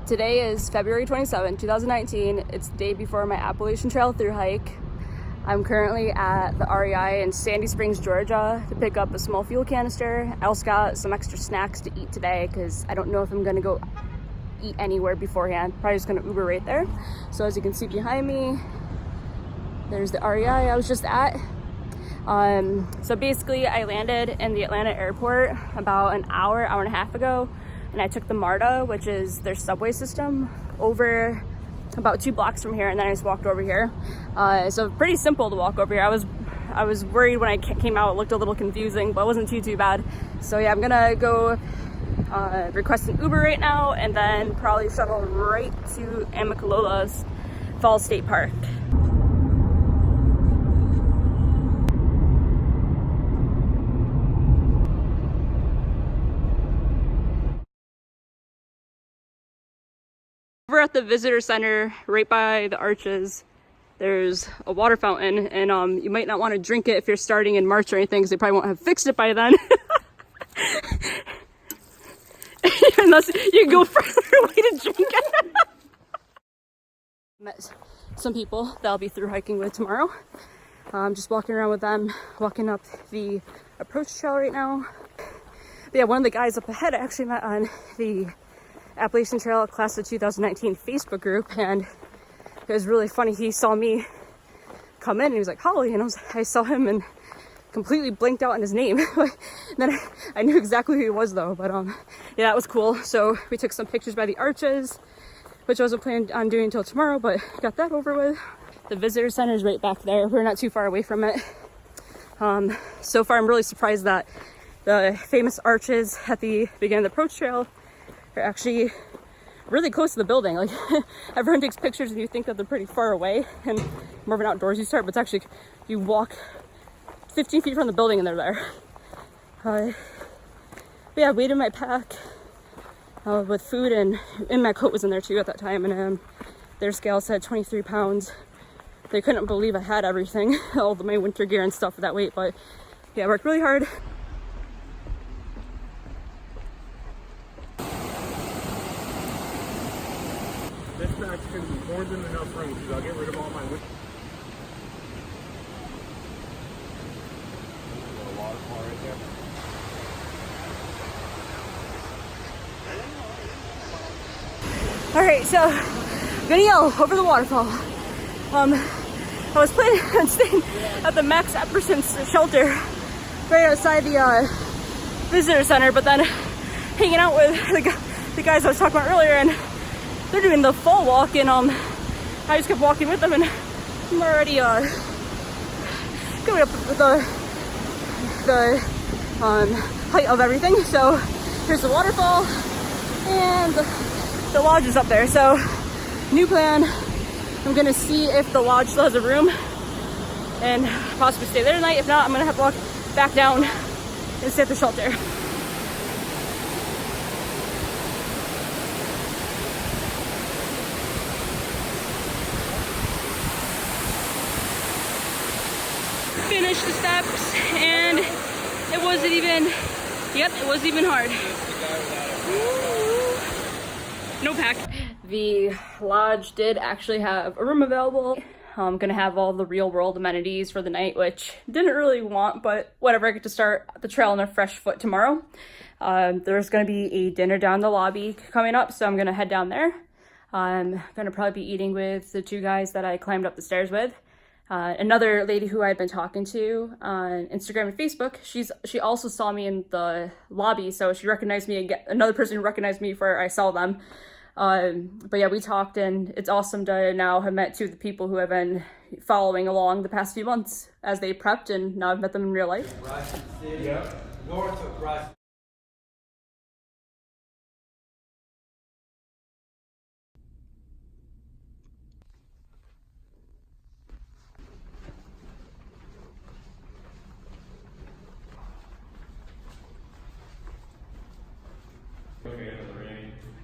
Today is February 27, 2019. It's the day before my Appalachian Trail Thru-Hike. I'm currently at the REI in Sandy Springs, Georgia to pick up a small fuel canister. I also got some extra snacks to eat today because I don't know if I'm gonna go eat anywhere beforehand. Probably just gonna Uber right there. So as you can see behind me, there's the REI I was just at. So basically I landed in the Atlanta airport about an hour and a half ago, and I took the MARTA, which is their subway system, over about 2 blocks from here, and then I just walked over here. So pretty simple to walk over here. I was worried when I came out, it looked a little confusing, but it wasn't too bad. So yeah, I'm gonna go request an Uber right now, and then probably shuttle right to Amicalola Falls State Park. Over at the visitor center, right by the arches, there's a water fountain, and you might not want to drink it if you're starting in March or anything, because they probably won't have fixed it by then. Unless you can go further away to drink it. Met some people that I'll be through hiking with tomorrow. I'm just walking around with them, walking up the approach trail right now. But yeah, one of the guys up ahead I actually met on the Appalachian Trail Class of 2019 Facebook group, and it was really funny. He saw me come in and he was like, Holly, and I saw him and completely blanked out on his name. Then I knew exactly who he was though, but yeah, that was cool. So we took some pictures by the arches, which I wasn't planning on doing until tomorrow, but got that over with. The visitor center is right back there. We're not too far away from it. So far I'm really surprised that the famous arches at the beginning of the approach trail are actually really close to the building. Like, everyone takes pictures and you think that they're pretty far away and more of an outdoorsy start, but it's actually, you walk 15 feet from the building and they're there. But yeah, weight in my pack with food, and my coat was in there too at that time, and their scale said 23 pounds. They couldn't believe I had everything, all my winter gear and stuff for that weight, but yeah, I worked really hard. This pack's going to be more than enough room because I'll get rid of all my wood. A waterfall right there. Alright, so I'm gonna yell over the waterfall. I was planning on staying at the Max Epperson's shelter right outside the visitor center, but then hanging out with the guys I was talking about earlier, and they're doing the full walk, and I just kept walking with them, and I'm already going up with the height of everything. So here's the waterfall, and the lodge is up there. So new plan, I'm gonna see if the lodge still has a room and possibly stay there tonight. If not, I'm gonna have to walk back down and stay at the shelter. Finished the steps, and it wasn't even hard. No pack. The lodge did actually have a room available. I'm gonna have all the real world amenities for the night, which didn't really want, but whatever. I get to start the trail on a fresh foot tomorrow. There's gonna be a dinner down the lobby coming up, so I'm gonna head down there. I'm gonna probably be eating with the 2 guys that I climbed up the stairs with. Another lady who I've been talking to on Instagram and Facebook, she also saw me in the lobby, so she recognized me again. Another person who recognized me before I saw them. But yeah, we talked, and it's awesome to now have met 2 of the people who have been following along the past few months as they prepped, and now I've met them in real life. Bryson City, north of Bryson.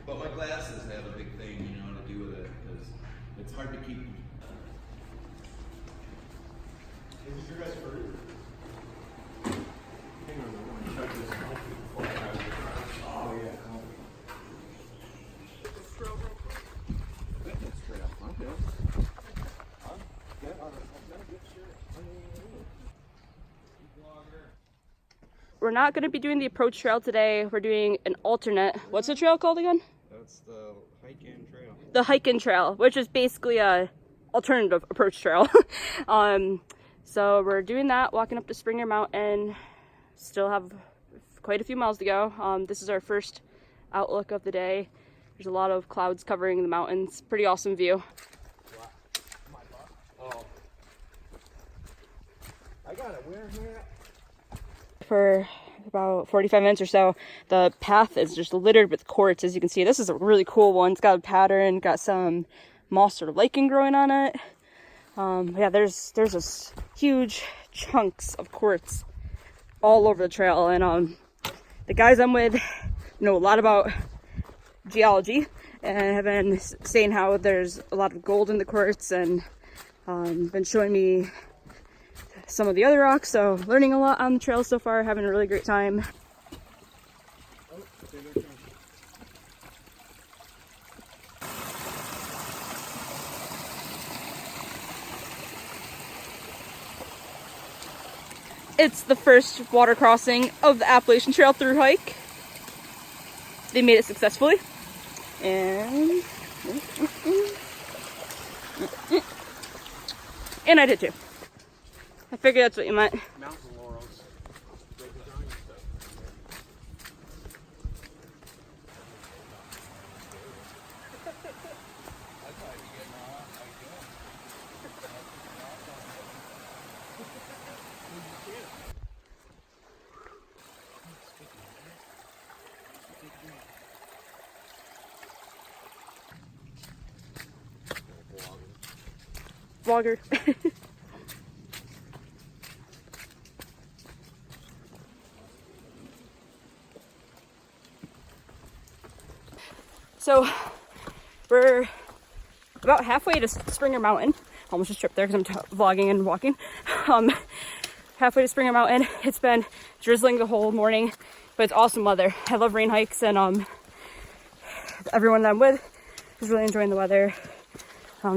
But my glasses have a big thing, you know, to do with it, because it's hard to keep. Is this your guys' fruit? Hang on, I'm gonna check this. we're not going to be doing the approach trail today. We're doing an alternate. What's the trail called again? That's the hike-in trail. The hike-in trail, which is basically a alternative approach trail. So we're doing that, walking up to Springer Mountain. Still have quite a few miles to go. This is our first outlook of the day. There's a lot of clouds covering the mountains. Pretty awesome view. Oh. I got a winter hat. For about 45 minutes or so, the path is just littered with quartz. As you can see, this is a really cool one. It's got a pattern, got some moss or lichen growing on it. Yeah, there's this huge chunks of quartz all over the trail, and the guys I'm with know a lot about geology and have been saying how there's a lot of gold in the quartz, and been showing me some of the other rocks. So learning a lot on the trail so far, having a really great time. It's the first water crossing of the Appalachian Trail Thru-Hike. They made it successfully. And I did too. I figured that's what you meant. Mountain laurels. They design stuff. Vlogger. So we're about halfway to Springer Mountain. Almost just tripped there because I'm vlogging and walking. Halfway to Springer Mountain. It's been drizzling the whole morning, but it's awesome weather. I love rain hikes, and everyone that I'm with is really enjoying the weather.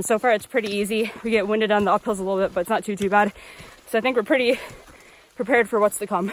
So far it's pretty easy. We get winded on the uphills a little bit, but it's not too bad. So I think we're pretty prepared for what's to come.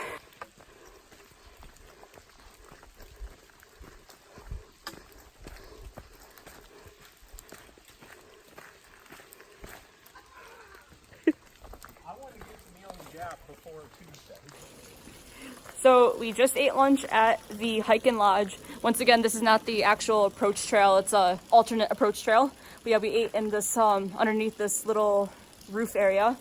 So we just ate lunch at the Hike-In Lodge. Once again, this is not the actual approach trail. It's a alternate approach trail. But yeah, we ate in this underneath this little roof area.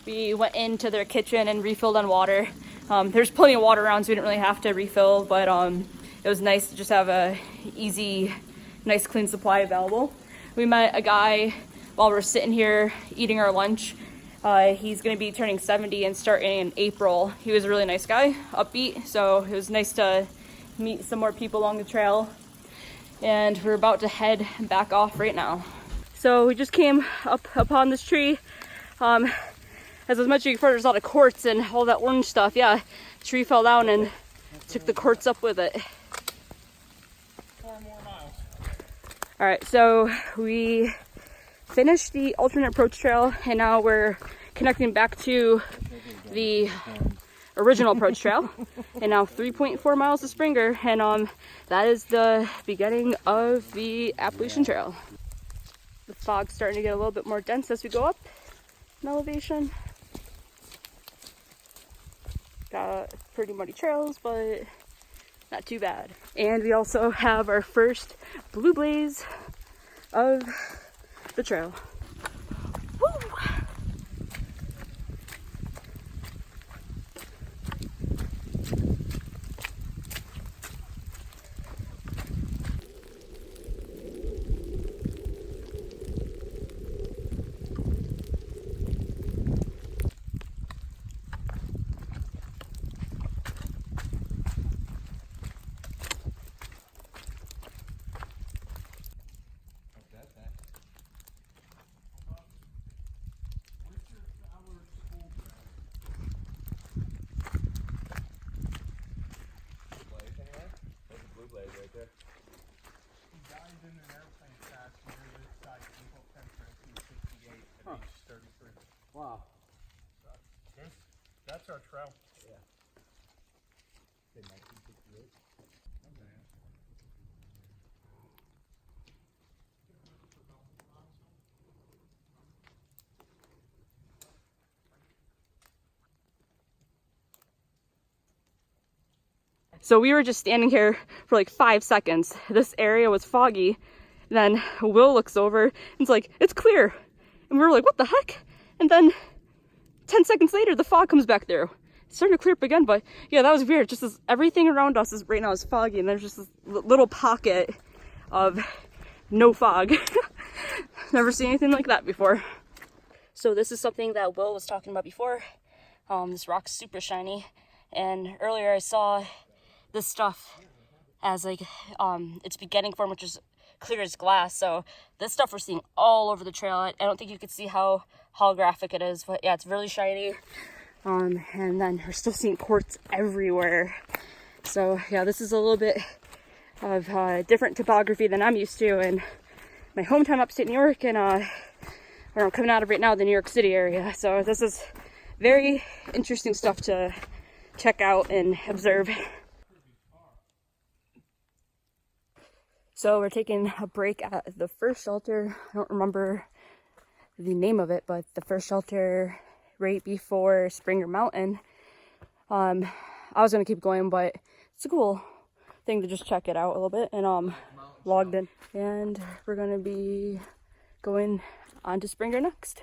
We went into their kitchen and refilled on water. There's plenty of water around, so we didn't really have to refill, but it was nice to just have a easy, nice clean supply available. We met a guy while we're sitting here eating our lunch. He's going to be turning 70 and starting in April. He was a really nice guy, upbeat, so it was nice to meet some more people along the trail. And we're about to head back off right now. So we just came up upon this tree. As I was mentioning before, there's a lot of quartz and all that orange stuff. Yeah, the tree fell down and took the quartz up with it. 4 more miles. All right, so we finished the alternate approach trail, and now we're connecting back to the original approach trail, and now 3.4 miles to Springer, and that is the beginning of the Appalachian Trail. The fog's starting to get a little bit more dense as we go up in elevation. Got pretty muddy trails, but not too bad. And we also have our first blue blaze of the trail. Woo! Wow. That's our trail. Yeah. So we were just standing here for like 5 seconds. This area was foggy. Then Will looks over and it's like, it's clear. And we were like, what the heck? And then 10 seconds later, the fog comes back through. It's starting to clear up again, but yeah, that was weird. Just as everything around us is right now is foggy, and there's just this little pocket of no fog. Never seen anything like that before. So this is something that Will was talking about before. This rock's super shiny, and earlier I saw this stuff as like its beginning form, which is clear as glass. So this stuff we're seeing all over the trail. I don't think you could see how holographic it is, but yeah, it's really shiny. And then we're still seeing quartz everywhere. So yeah, this is a little bit of different topography than I'm used to in my hometown, upstate New York, and where I'm coming out of right now, the New York City area. So this is very interesting stuff to check out and observe. So we're taking a break at the first shelter. I don't remember the name of it, but the first shelter right before Springer Mountain. I was gonna keep going, but it's a cool thing to just check it out a little bit, and logged in. And we're gonna be going on to Springer next.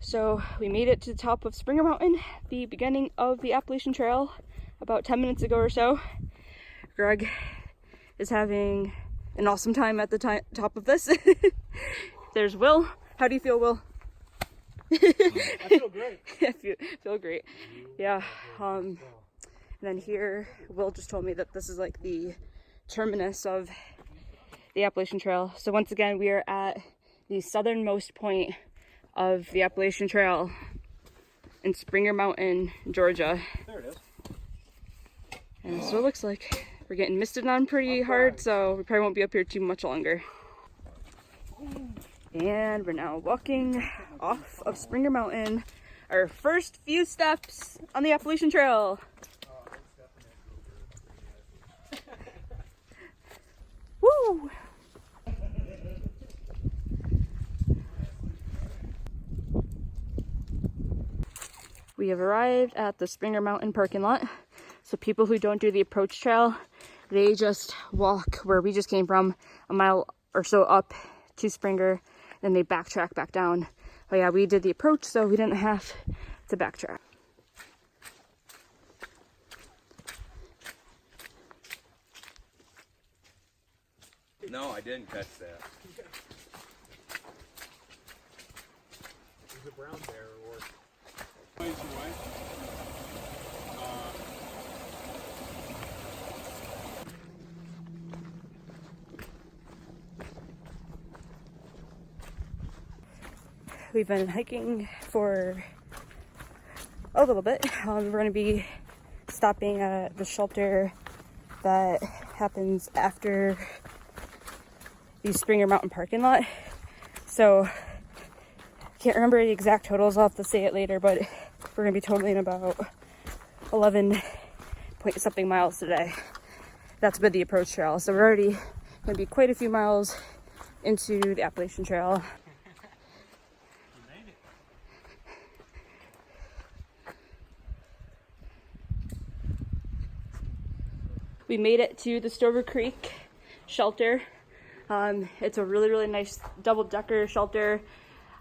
So we made it to the top of Springer Mountain, the beginning of the Appalachian Trail, about 10 minutes ago or so. Greg is having an awesome time at the top of this. There's Will. How do you feel, Will? I feel great. I feel great. Yeah. And then here, Will just told me that this is like the terminus of the Appalachian Trail. So once again, we are at the southernmost point of the Appalachian Trail in Springer Mountain, Georgia. There it is. And that's what it looks like. We're getting misted on pretty hard, so we probably won't be up here too much longer. And we're now walking off of Springer Mountain. Our first few steps on the Appalachian Trail. Woo! We have arrived at the Springer Mountain parking lot. So people who don't do the approach trail, they just walk where we just came from, a mile or so up to Springer, then they backtrack back down. But yeah, we did the approach, so we didn't have to backtrack. No, I didn't catch that. There's a brown bear or ways away. We've been hiking for a little bit. We're going to be stopping at the shelter that happens after the Springer Mountain parking lot. So can't remember the exact totals. I'll have to say it later, but we're going to be totaling about 11 point something miles today. That's with the approach trail. So we're already going to be quite a few miles into the Appalachian Trail. We made it to the Stover Creek shelter. It's a really, really nice double-decker shelter.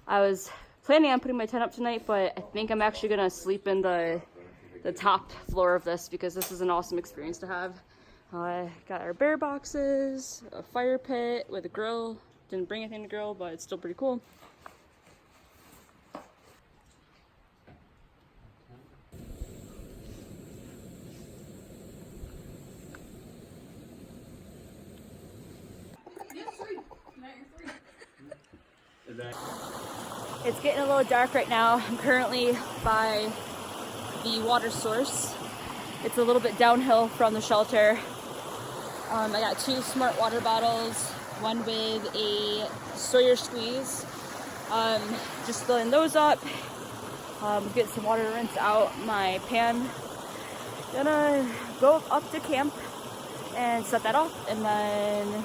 I was planning on putting my tent up tonight, but I think I'm actually gonna sleep in the top floor of this because this is an awesome experience to have. Got our bear boxes, a fire pit with a grill, Didn't bring anything to grill, but it's still pretty cool. It's getting a little dark right now. I'm currently by the water source. It's a little bit downhill from the shelter. I got 2 smart water bottles, one with a Sawyer squeeze. Just filling those up. Get some water to rinse out my pan. Gonna go up to camp and set that off, and then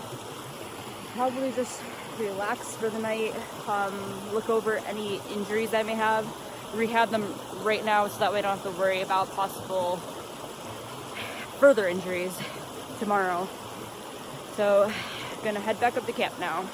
probably just relax for the night. Look over any injuries I may have, rehab them right now so that way I don't have to worry about possible further injuries tomorrow. So gonna head back up to camp now.